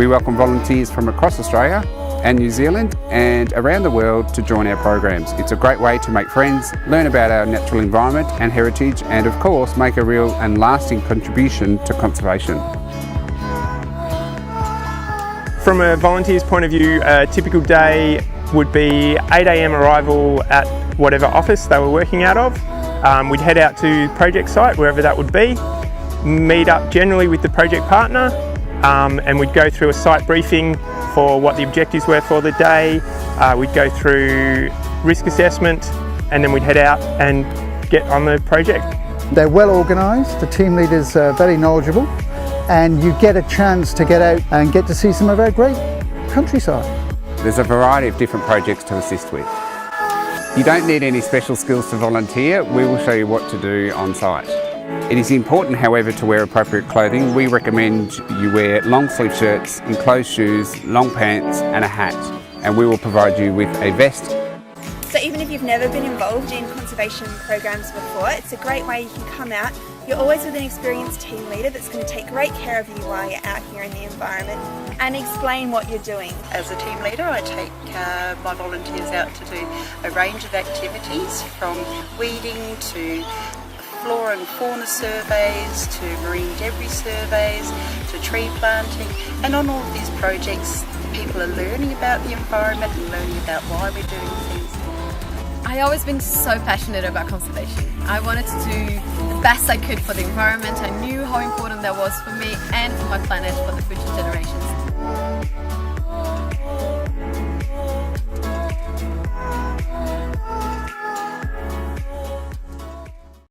We welcome volunteers from across Australia and New Zealand and around the world to join our programs. It's a great way to make friends, learn about our natural environment and heritage, and of course make a real and lasting contribution to conservation. From a volunteer's point of view, a typical day would be 8 AM arrival at whatever office they were working out of. We'd head out to project site, wherever that would be, meet up generally with the project partner, and we'd go through a site briefing for what the objectives were for the day. We'd go through risk assessment, and then we'd head out and get on the project. They're well organised, the team leaders are very knowledgeable, and you get a chance to get out and get to see some of our great countryside. There's a variety of different projects to assist with. You don't need any special skills to volunteer. We will show you what to do on site. It is important, however, to wear appropriate clothing. We recommend you wear long sleeve shirts, enclosed shoes, long pants and a hat, and we will provide you with a vest. So even if you've never been involved in conservation programs before, it's a great way you can come out. You're always with an experienced team leader that's going to take great care of you while you're out here in the environment and explain what you're doing. As a team leader, I take my volunteers out to do a range of activities, from weeding to flora and fauna surveys, to marine debris surveys, to tree planting. And on all of these projects, people are learning about the environment and learning about why we're doing things. I've always been so passionate about conservation. I wanted to do the best I could for the environment. I knew how important that was for me and for my planet, for the future generations.